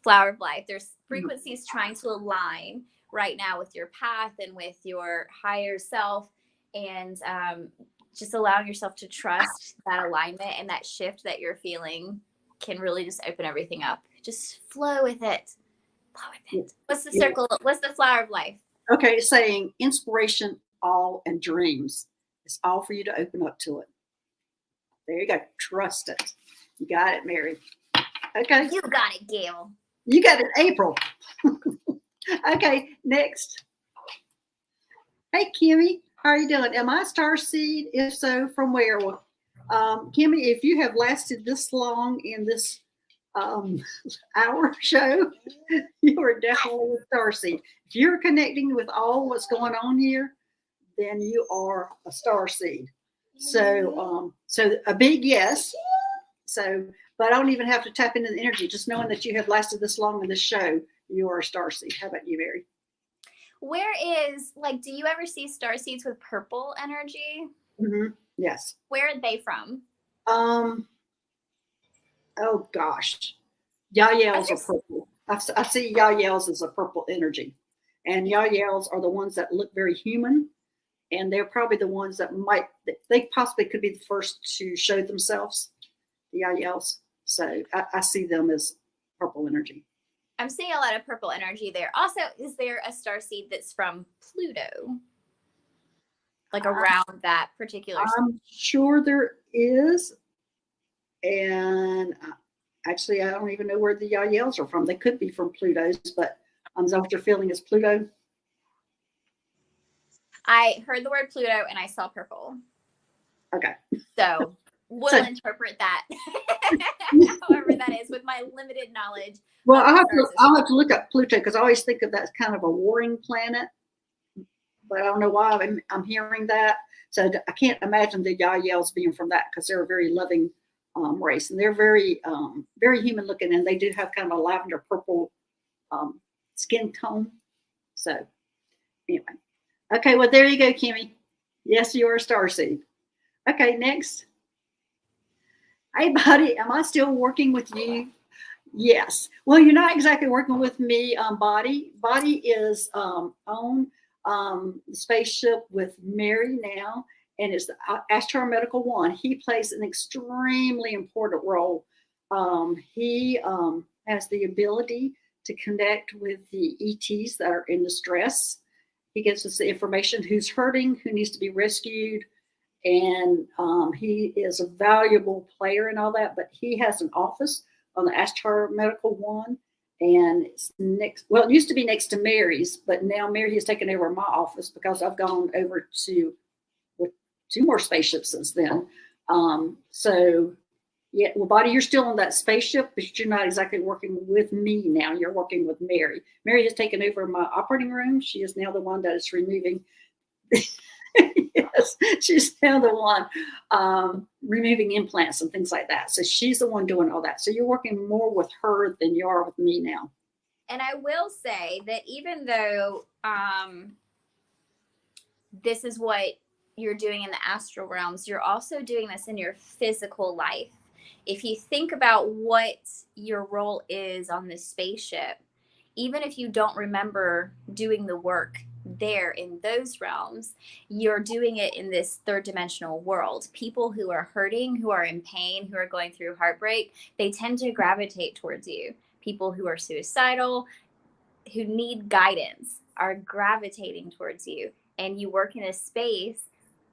Flower of life. There's frequencies trying to align right now with your path and with your higher self. And just allowing yourself to trust that alignment and that shift that you're feeling can really just open everything up. Just flow with it. What's the circle? What's the flower of life? Okay, saying inspiration, all and dreams. It's all for you to open up to it. There you go. Trust it. You got it, Mary. Okay. You got it, Gail. You got it, April. Okay, next. Hey, Kimmy. How are you doing? Am I a Starseed? If so, from where? Kimmy, if you have lasted this long in this hour show, you are definitely a Starseed. If you're connecting with all what's going on here, then you are a Starseed. So, so a big yes. So, but I don't even have to tap into the energy. Just knowing that you have lasted this long in this show, you are a Starseed. How about you, Mary? Where is, do you ever see Starseeds with purple energy? Yes. Where are they from? Oh gosh, Yaels are purple. I see Yaels as a purple energy, and Yaels are the ones that look very human. And they're probably the ones that they possibly could be the first to show themselves, the Yaels. So I see them as purple energy. I'm seeing a lot of purple energy there. Also, is there a Starseed that's from Pluto? Around that particular I'm sure there is. And actually, I don't even know where the Yaels are from. They could be from Pluto's, but is that what you're feeling is Pluto? I heard the word Pluto and I saw purple. Okay. So we'll interpret that however that is with my limited knowledge. Well, I'll have to look up Pluto because I always think of that as kind of a warring planet, but I don't know why I'm hearing that. So I can't imagine the Yaels being from that because they're a very loving race, and they're very very human looking, and they do have kind of a lavender purple skin tone. So anyway, okay, well there you go, Kimmy. Yes, you are a starseed. Okay, next. Hey, buddy, am I still working with you? Yes. Well, you're not exactly working with me, Body. Body is on the spaceship with Mary now, and it's the Astro Medical One. He plays an extremely important role. He has the ability to connect with the ETs that are in distress. He gives us the information who's hurting, who needs to be rescued, and he is a valuable player and all that. But he has an office on the Astro Medical One, and it's next. Well, it used to be next to Mary's, but now Mary has taken over my office because I've gone over to with 2 more spaceships since then. So yeah, well, Body, you're still on that spaceship, but you're not exactly working with me now. You're working with Mary. Mary has taken over my operating room. She is now the one that is removing. Yes, she's now the one removing implants and things like that. So she's the one doing all that. So you're working more with her than you are with me now. And I will say that even though this is what you're doing in the astral realms, you're also doing this in your physical life. If you think about what your role is on this spaceship, even if you don't remember doing the work there in those realms, you're doing it in this 3rd dimensional world. People who are hurting, who are in pain, who are going through heartbreak, they tend to gravitate towards you. People who are suicidal, who need guidance, are gravitating towards you. And you work in a space,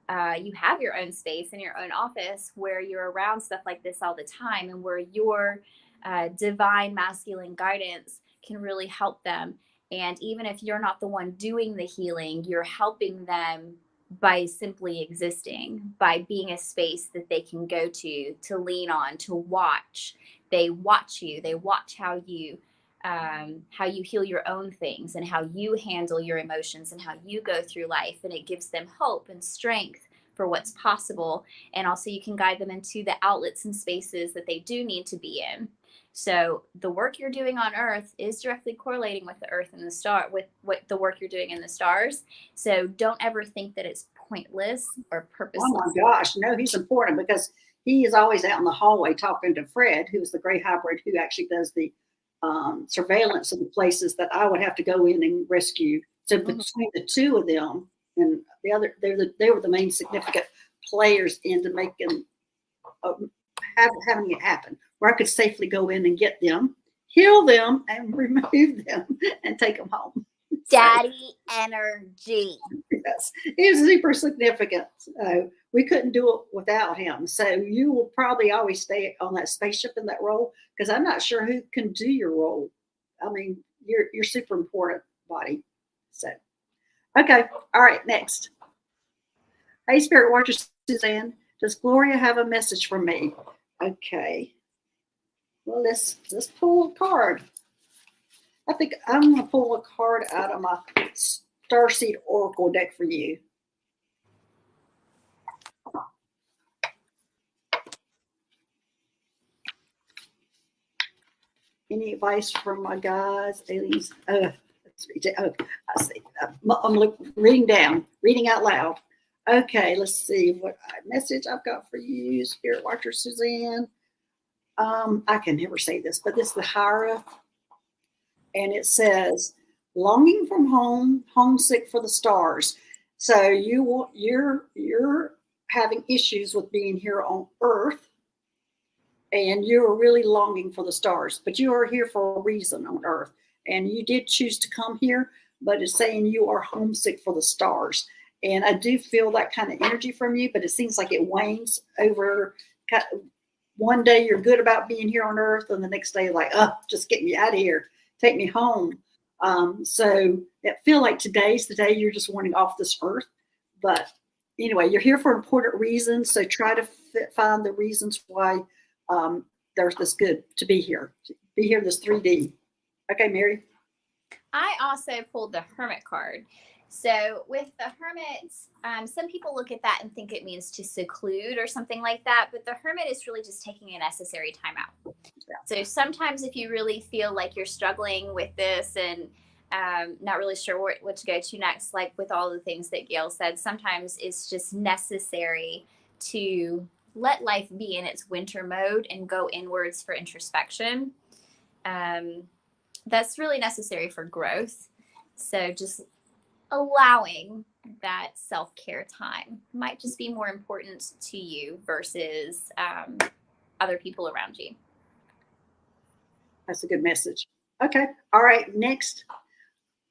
you have your own space in your own office where you're around stuff like this all the time, and where your divine masculine guidance can really help them. And even if you're not the one doing the healing, you're helping them by simply existing, by being a space that they can go to lean on, to watch. They watch you. They watch how you heal your own things and how you handle your emotions and how you go through life. And it gives them hope and strength for what's possible. And also you can guide them into the outlets and spaces that they do need to be in. So the work you're doing on Earth is directly correlating with the Earth and the star, with what the work you're doing in the stars. So don't ever think that it's pointless or purposeless. Oh my gosh, no, he's important because he is always out in the hallway talking to Fred, who is the gray hybrid who actually does the surveillance of the places that I would have to go in and rescue. So between the 2 of them and the other, they were the main significant players into making having it happen, where I could safely go in and get them, heal them, and remove them and take them home. Daddy energy. Yes, he was super significant. We couldn't do it without him. So you will probably always stay on that spaceship in that role because I'm not sure who can do your role. I mean, you're super important, Body. So, okay, all right, next. Hey, Spirit Watcher Suzanne, does Gloria have a message for me? Okay. Well, let's pull a card. I think I'm going to pull a card out of my Starseed Oracle deck for you. Any advice from my guys, aliens? I see. I'm reading out loud. Okay, let's see what message I've got for you, Spirit Watcher Suzanne. I can never say this, but this is the Hierophant. And it says, longing from home, homesick for the stars. So you're having issues with being here on Earth, and you're really longing for the stars. But you are here for a reason on Earth, and you did choose to come here. But it's saying you are homesick for the stars, and I do feel that kind of energy from you. But it seems like it wanes over one day you're good about being here on earth, and the next day like, oh, just get me out of here, take me home. So it feel like today's the day you're just wanting off this earth. But anyway, you're here for important reasons. So try to find the reasons why there's this good to be here. Be here, this 3D. Okay, Mary. I also pulled the Hermit card. So with the Hermit, some people look at that and think it means to seclude or something like that. But the Hermit is really just taking a necessary time out. Yeah. So sometimes if you really feel like you're struggling with this and not really sure what to go to next, like with all the things that Gail said, sometimes it's just necessary to let life be in its winter mode and go inwards for introspection. That's really necessary for growth. So just allowing that self-care time might just be more important to you versus other people around you. That's a good message. Okay. All right. Next.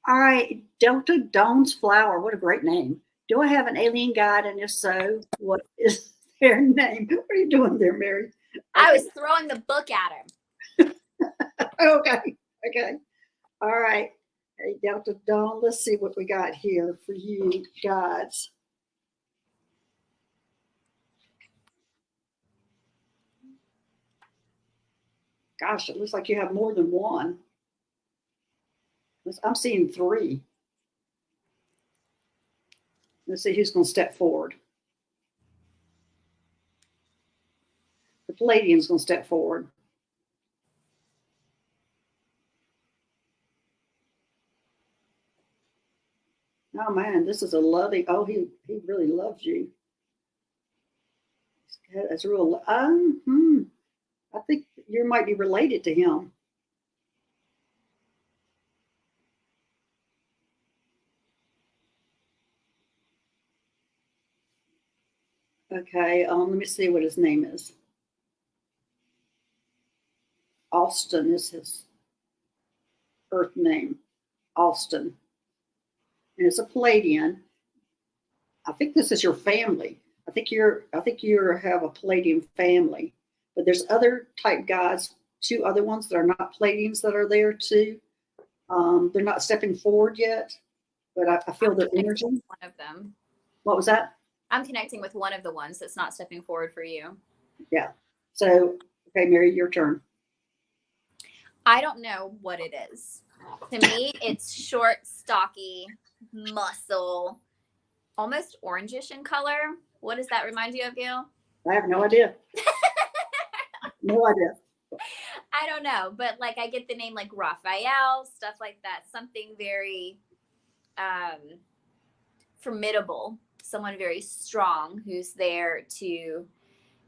All right. Delta Dawn's Flower. What a great name. Do I have an alien guide? And if so, what is their name? What are you doing there, Mary? Okay. I was throwing the book at him. Okay. Okay. All right. Hey, Delta Dawn, let's see what we got here for you guides. Gosh, it looks like you have more than one. I'm seeing 3. Let's see who's going to step forward. The Palladian's going to step forward. Oh man, this is a loving. Oh, he really loves you. That's real. I think you might be related to him. Okay, let me see what his name is. Austin is his Earth name. Austin. And it's a Palladian. I think this is your family. I think you have a Palladian family, but there's other type guys, 2 other ones that are not Palladians that are there too. They're not stepping forward yet, but I feel their energy. One of them. What was that? I'm connecting with one of the ones that's not stepping forward for you. Yeah. So, okay, Mary, your turn. I don't know what it is. To me, it's short, stocky, muscle, almost orangish in color. What does that remind you of, Gail? I have no idea. No idea. I don't know, but like I get the name like Raphael, stuff like that. Something very formidable, someone very strong who's there to,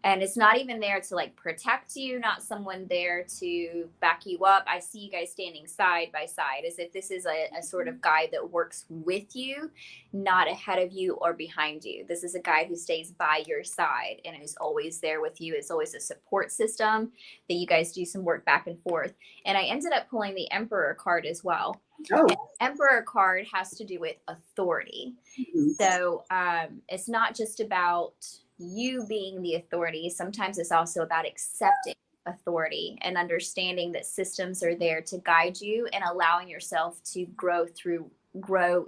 and it's not even there to like protect you, not someone there to back you up. I see you guys standing side by side as if this is a sort of guide that works with you, not ahead of you or behind you. This is a guide who stays by your side and is always there with you. It's always a support system that you guys do some work back and forth. And I ended up pulling the Emperor card as well. Oh. Emperor card has to do with authority. Mm-hmm. So it's not just about you being the authority. Sometimes it's also about accepting authority and understanding that systems are there to guide you and allowing yourself to grow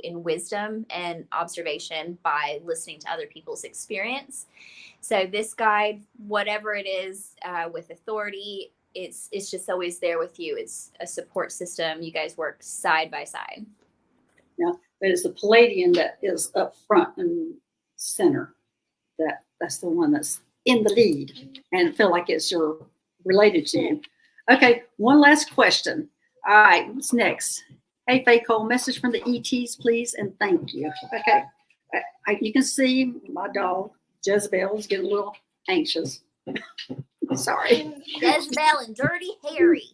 in wisdom and observation by listening to other people's experience. So this guide, whatever it is with authority, it's just always there with you. It's a support system. You guys work side by side. Yeah, but it's the Palladian that is up front and center. That's the one that's in the lead and feel like it's related to you. Okay, one last question. All right, what's next? Hey, Faye Cole, message from the ETs, please, and thank you. Okay, you can see my dog, Jezebel, is getting a little anxious. Sorry. Jezebel and Dirty Harry.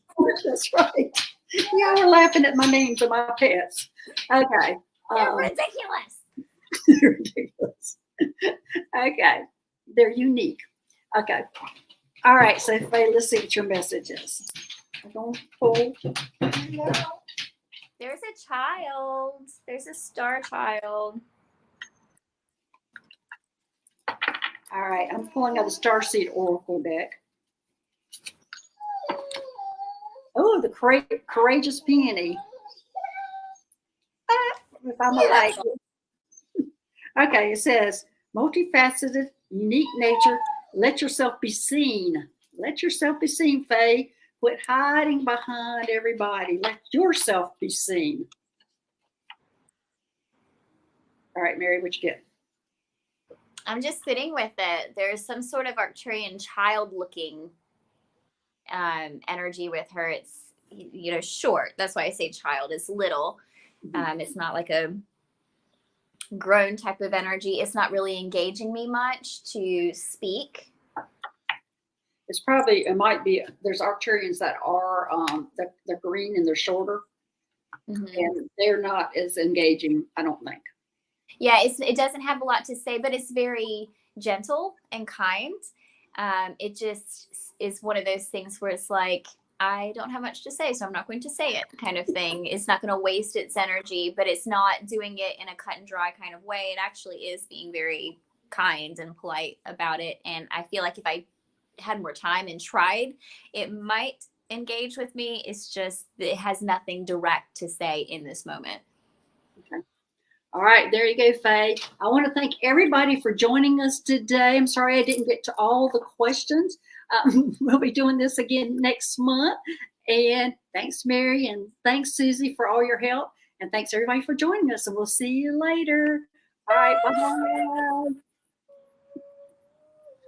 That's right. Yeah, we're laughing at my names of my pets. Okay. They're ridiculous. They're ridiculous. Okay. They're unique. Okay. All right. So, Faye, let's see what your message is. Don't pull. There's a child. There's a star child. All right. I'm pulling out the Starseed Oracle deck. Oh, the courageous peony. If I'm Yeah, like, okay, it says multifaceted, unique nature. Let yourself be seen. Let yourself be seen, Faye. Quit hiding behind everybody. Let yourself be seen. All right, Mary, what you get? I'm just sitting with it. There's some sort of Arcturian child looking energy with her. It's, you know, short. That's why I say child. It's little. It's not like a grown type of energy. It's not really engaging me much to speak. It's probably, it might be, there's Arcturians that are, they're green and they're shorter, and they're not as engaging, I don't think. Yeah, it doesn't have a lot to say, but it's very gentle and kind. It just is one of those things where it's like, I don't have much to say, so I'm not going to say it kind of thing. It's not going to waste its energy, but it's not doing it in a cut and dry kind of way. It actually is being very kind and polite about it. And I feel like if I had more time and tried, it might engage with me. It's just, it has nothing direct to say in this moment. Okay. All right, there you go, Faye. I want to thank everybody for joining us today. I'm sorry I didn't get to all the questions. We'll be doing this again next month. And thanks, Mary, and thanks, Susie, for all your help. And thanks, everybody, for joining us. And we'll see you later. All right, bye-bye.